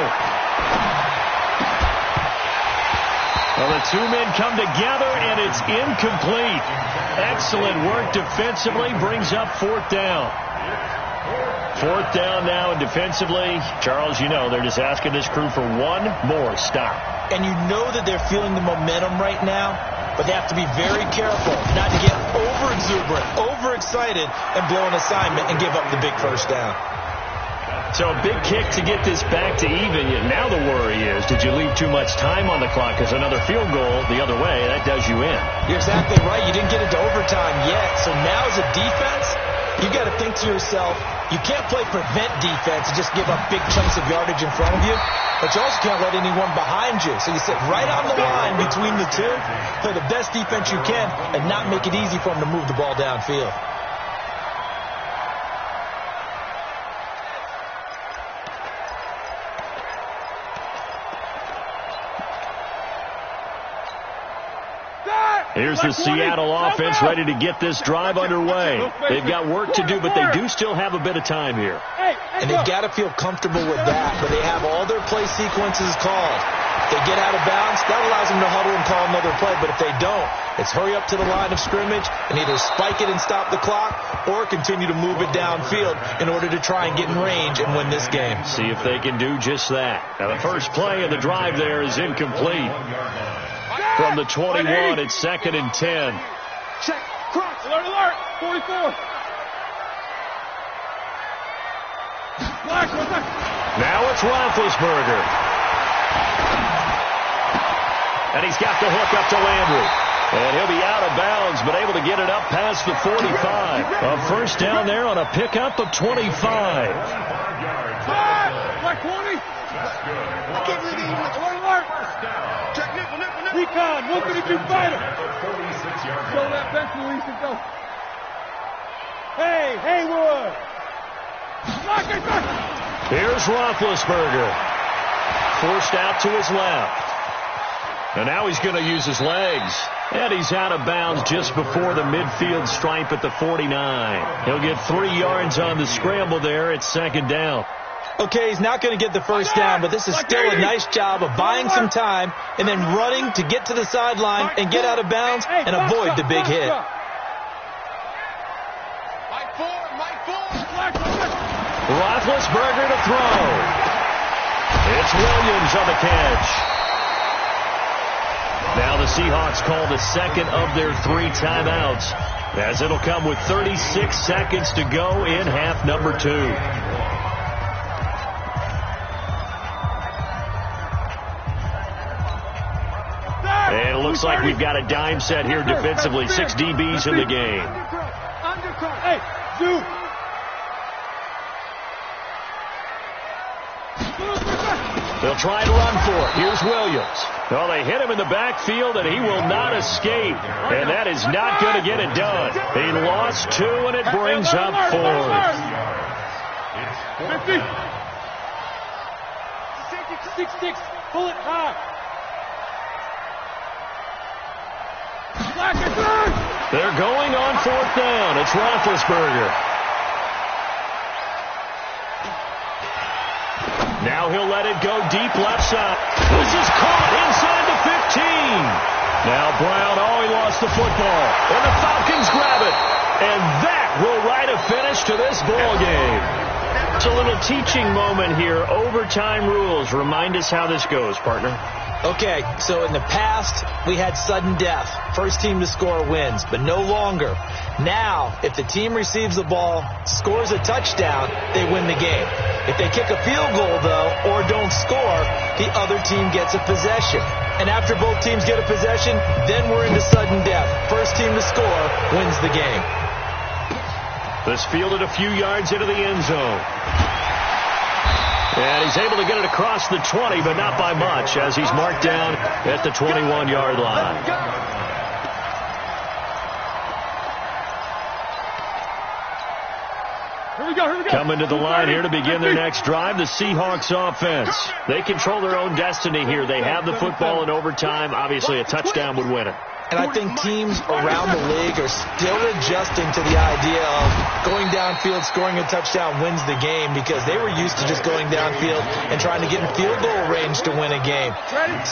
Well, the two men come together, and it's incomplete. Excellent work defensively. Brings up fourth down. Fourth down now, and defensively, Charles, you know, they're just asking this crew for one more stop. And you know that they're feeling the momentum right now, but they have to be very careful not to get over-exuberant, overexcited, and blow an assignment and give up the big first down. So a big kick to get this back to even. Now the worry is, did you leave too much time on the clock? Because another field goal the other way, that does you in. You're exactly right. You didn't get into overtime yet. So now as a defense, you got to think to yourself, you can't play prevent defense and just give up big chunks of yardage in front of you, but you also can't let anyone behind you. So you sit right on the line between the two, play the best defense you can, and not make it easy for them to move the ball downfield. Here's the Seattle offense ready to get this drive underway. They've got work to do, but they do still have a bit of time here. And they've got to feel comfortable with that, but they have all their play sequences called. If they get out of bounds, that allows them to huddle and call another play, but if they don't, it's hurry up to the line of scrimmage and either spike it and stop the clock or continue to move it downfield in order to try and get in range and win this game. See if they can do just that. Now the first play of the drive there is incomplete. From the 21, it's 2nd and 10. Check. Cross. Alert, alert. 44. Now it's Roethlisberger. And he's got the hook up to Landry. And he'll be out of bounds, but able to get it up past the 45. A first down there on a pickup of 25. Like 20. I can't believe he went. Alert. Check nickel. Recon, 132 fighter. Show that bench release and go. Hey, Haywood. Here's Roethlisberger. Forced out to his left. And now he's going to use his legs. And he's out of bounds just before the midfield stripe at the 49. He'll get 3 yards on the scramble there. It's 2nd down. Okay, he's not going to get the first down, but this is still a nice job of buying some time and then running to get to the sideline and get out of bounds and avoid the big hit. Roethlisberger to throw. It's Williams on the catch. Now the Seahawks call the second of their 3 timeouts, as it'll come with 36 seconds to go in half number 2. And it looks like we've got a dime set here defensively. 6 DBs in the game. Hey, Zoo. They'll try to run for it. Here's Williams. Well, they hit him in the backfield, and he will not escape. And that is not going to get it done. He lost 2, and it brings up 4th. 6-6. Pull it high. They're going on 4th down. It's Roethlisberger. Now he'll let it go deep left side. This is caught inside the 15. Now Brown, he lost the football. And the Falcons grab it. And that will write a finish to this ball game. It's a little teaching moment here. Overtime rules. Remind us how this goes, partner. Okay, so in the past, we had sudden death. First team to score wins, but no longer. Now, if the team receives the ball, scores a touchdown, they win the game. If they kick a field goal, though, or don't score, the other team gets a possession. And after both teams get a possession, then we're into sudden death. First team to score wins the game. This fielded a few yards into the end zone. And he's able to get it across the 20, but not by much, as he's marked down at the 21-yard line. Here we go. Coming to the line here to begin their next drive, the Seahawks offense. They control their own destiny here. They have the football in overtime. Obviously, a touchdown would win it. And I think teams around the league are still adjusting to the idea of going downfield, scoring a touchdown wins the game, because they were used to just going downfield and trying to get in field goal range to win a game.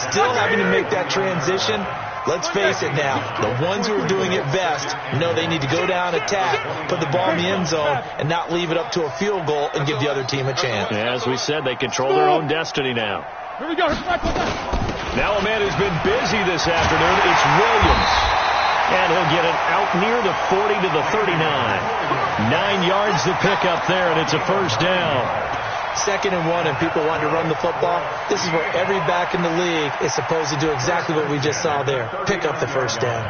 Still having to make that transition. Let's face it now, the ones who are doing it best know they need to go down, attack, put the ball in the end zone, and not leave it up to a field goal and give the other team a chance. Yeah, as we said, they control their own destiny now. Here we go. Now a man who's been busy this afternoon, it's Williams. And he'll get it out near the 40 to the 39. 9 yards to pick up there, and it's a first down. 2nd and 1, and people want to run the football. This is where every back in the league is supposed to do exactly what we just saw there. Pick up the first down.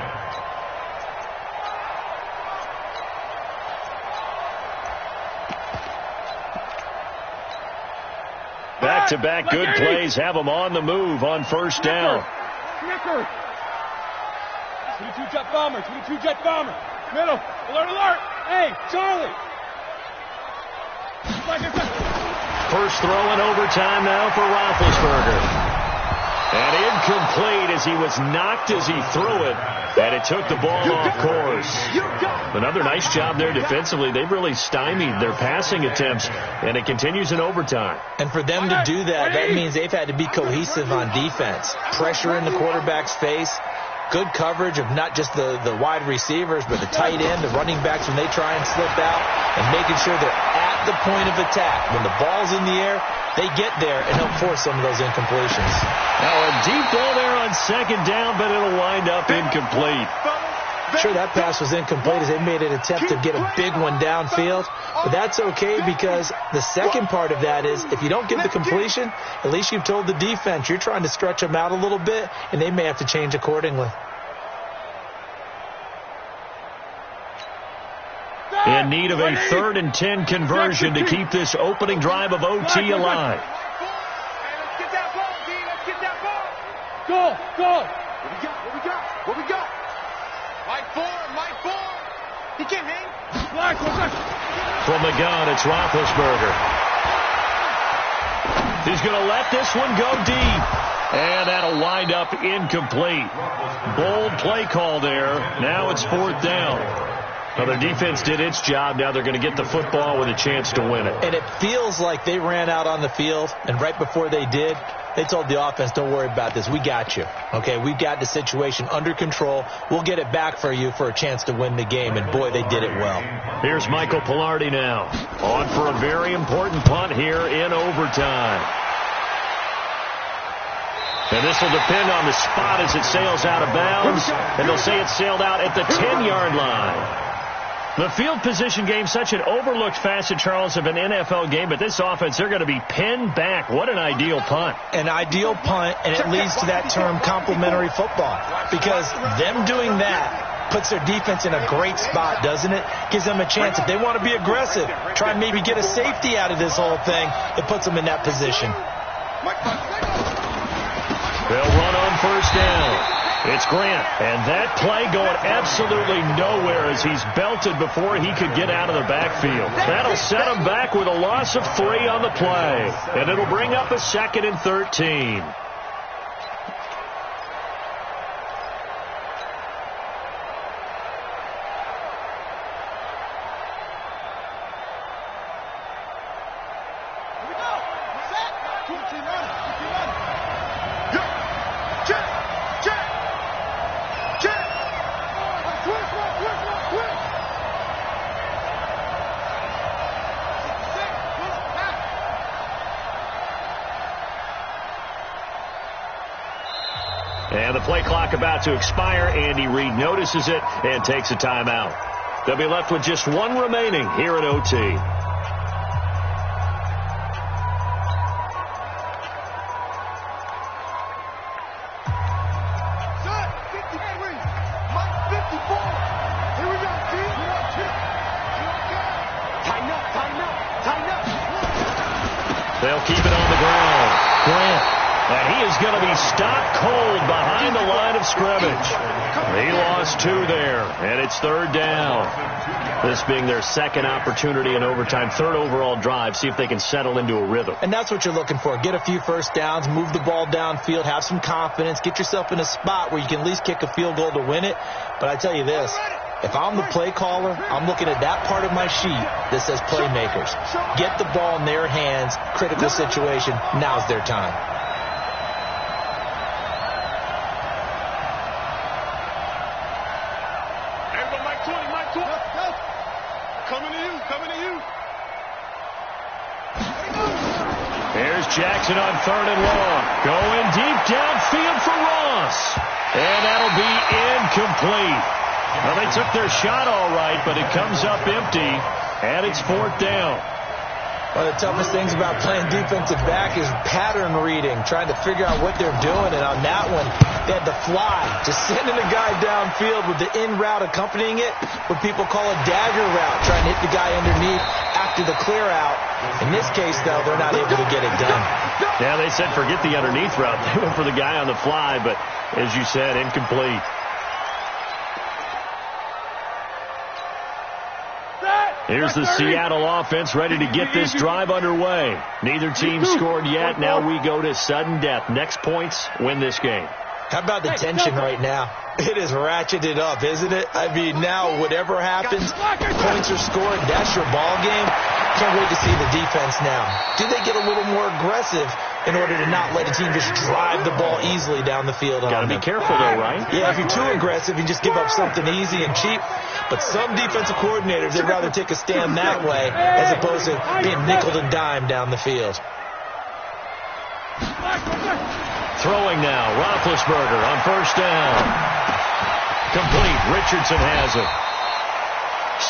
Back-to-back good plays have them on the move on first down. 22 jet bomber, 22 jet bomber. Middle, alert, alert. Hey, Charlie. First throw in overtime now for Roethlisberger. And incomplete as he was knocked as he threw it. And it took the ball off course. Another nice job there defensively. They've really stymied their passing attempts. And it continues in overtime. And for them to do that, that means they've had to be cohesive on defense. Pressure in the quarterback's face. Good coverage of not just the wide receivers, but the tight end, the running backs when they try and slip out, and making sure they're at the point of attack. When the ball's in the air, they get there and help force some of those incompletions. Now a deep ball there on second down, but it'll wind up incomplete. Sure, that pass was incomplete as they made an attempt to get a big one downfield. But that's okay, because the second part of that is if you don't get the completion, at least you've told the defense you're trying to stretch them out a little bit, and they may have to change accordingly. In need of a 3rd and 10 conversion to keep this opening drive of OT alive. Let's get that ball, D. Let's get that ball. Go. What we got? Mike 4. He can't hang. From the gun, it's Roethlisberger. He's going to let this one go deep. And that'll wind up incomplete. Bold play call there. Now it's 4th down. Well, their defense did its job. Now they're going to get the football with a chance to win it. And it feels like they ran out on the field, and right before they did, they told the offense, don't worry about this. We got you. Okay, we've got the situation under control. We'll get it back for you for a chance to win the game. And, boy, they did it well. Here's Michael Pilardi now. On for a very important punt here in overtime. And this will depend on the spot as it sails out of bounds. And they'll say it sailed out at the 10-yard line. The field position game, such an overlooked facet, Charles, of an NFL game, but this offense, they're going to be pinned back. What an ideal punt. An ideal punt, and it leads to that term complementary football, because them doing that puts their defense in a great spot, doesn't it? Gives them a chance. If they want to be aggressive, try and maybe get a safety out of this whole thing, it puts them in that position. They'll run on first down. It's Grant, and that play going absolutely nowhere as he's belted before he could get out of the backfield. That'll set him back with a loss of 3 on the play, and it'll bring up a 2nd and 13. And the play clock about to expire. Andy Reid notices it and takes a timeout. They'll be left with just 1 remaining here at OT. They'll keep it on the ground. Grant And he is going to be stopped cold behind the line of scrimmage. He lost 2 there, and it's 3rd down. This being their second opportunity in overtime, 3rd overall drive, see if they can settle into a rhythm. And that's what you're looking for. Get a few first downs, move the ball downfield, have some confidence, get yourself in a spot where you can at least kick a field goal to win it. But I tell you this, if I'm the play caller, I'm looking at that part of my sheet that says playmakers. Get the ball in their hands, critical situation, now's their time. Here's Jackson on 3rd and long. Going deep downfield for Ross. And that'll be incomplete. Well, they took their shot all right, but it comes up empty, and it's 4th down. One of the toughest things about playing defensive back is pattern reading, trying to figure out what they're doing. And on that one, they had the fly, just sending a guy downfield with the in route accompanying it, what people call a dagger route, trying to hit the guy underneath after the clear out. In this case, though, they're not able to get it done. Yeah, they said forget the underneath route. They went for the guy on the fly, but as you said, incomplete. Here's the Seattle offense ready to get this drive underway. Neither team scored yet. Now we go to sudden death. Next points win this game. How about the tension right now? It is ratcheted up, isn't it? I mean, now whatever happens, points are scored. That's your ball game. Can't wait to see the defense now. Do they get a little more aggressive in order to not let a team just drive the ball easily down the field? Got to be careful, though, right? Yeah, if you're too aggressive, you just give up something easy and cheap. But some defensive coordinators, they'd rather take a stand that way as opposed to being nickel and dime down the field. Throwing now, Roethlisberger on 1st down. Complete. Richardson has it.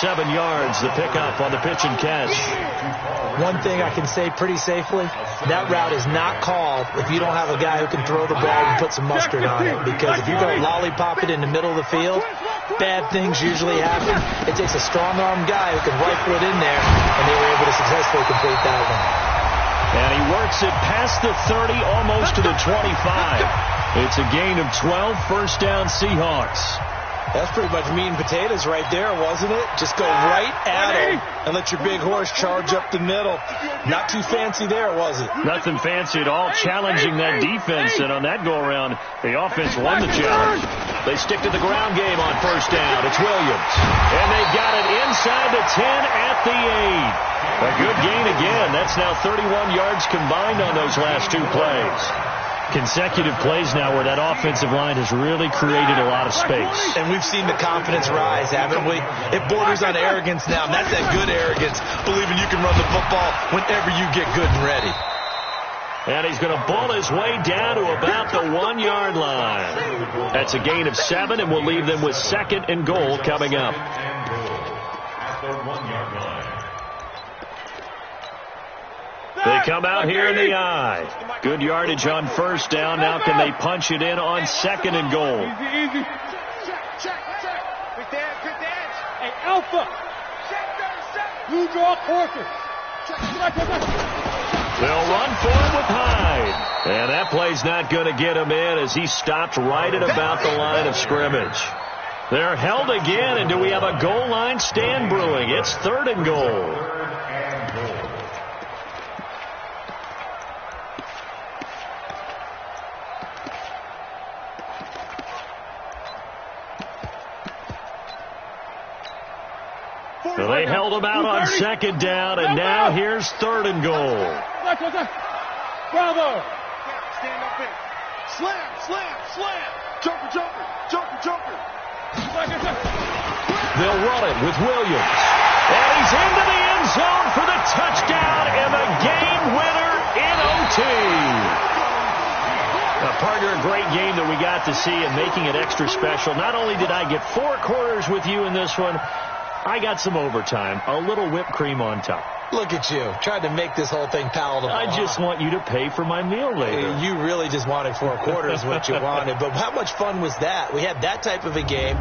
7 yards, the pickup on the pitch and catch. One thing I can say pretty safely, that route is not called if you don't have a guy who can throw the ball and put some mustard on it. Because if you're going to lollipop it in the middle of the field, bad things usually happen. It takes a strong-arm guy who can rifle it in there, and they were able to successfully complete that one. And he works it past the 30, almost to the 25. It's a gain of 12, 1st down Seahawks. That's pretty much meat and potatoes right there, wasn't it? Just go right at him and let your big horse charge up the middle. Not too fancy there, was it? Nothing fancy at all, challenging that defense. And on that go-around, the offense won the challenge. They stick to the ground game on 1st down. It's Williams. And they've got it inside the 10 at the 8. A good gain again. That's now 31 yards combined on those last 2 plays. Consecutive plays now where that offensive line has really created a lot of space. And we've seen the confidence rise, haven't we? It borders on arrogance now, and that's that good arrogance, believing you can run the football whenever you get good and ready. And he's going to ball his way down to about the 1-yard line. That's a gain of 7, and we'll leave them with 2nd and goal coming up. They come out here in the eye. Good yardage on 1st down. Now can they punch it in on 2nd and goal? Easy. Check. Good edge. Hey, Alpha. Blue draw quarter. They'll run for him with Hyde. And that play's not going to get him in as he stopped right at about the line of scrimmage. They're held again, and do we have a goal line stand brewing? It's 3rd and goal. So they held him out on 2nd down, and now here's 3rd and goal. Bravo. Stand up in. Slam. Jumper. They'll run it with Williams. And he's into the end zone for the touchdown and the game winner in OT. Partner, a great game that we got to see and making it extra special. Not only did I get 4 quarters with you in this one, I got some overtime, a little whipped cream on top. Look at you, trying to make this whole thing palatable. I just want you to pay for my meal later. You really just wanted 4 quarters what you wanted. But how much fun was that? We had that type of a game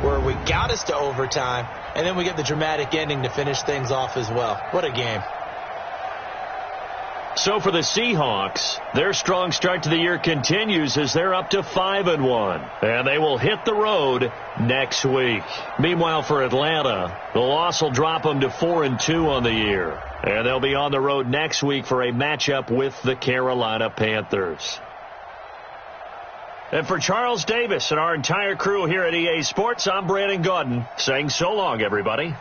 where we got us to overtime, and then we get the dramatic ending to finish things off as well. What a game. So for the Seahawks, their strong start to the year continues as they're up to 5-1. And they will hit the road next week. Meanwhile, for Atlanta, the loss will drop them to 4-2 on the year. And they'll be on the road next week for a matchup with the Carolina Panthers. And for Charles Davis and our entire crew here at EA Sports, I'm Brandon Gaudin saying so long, everybody.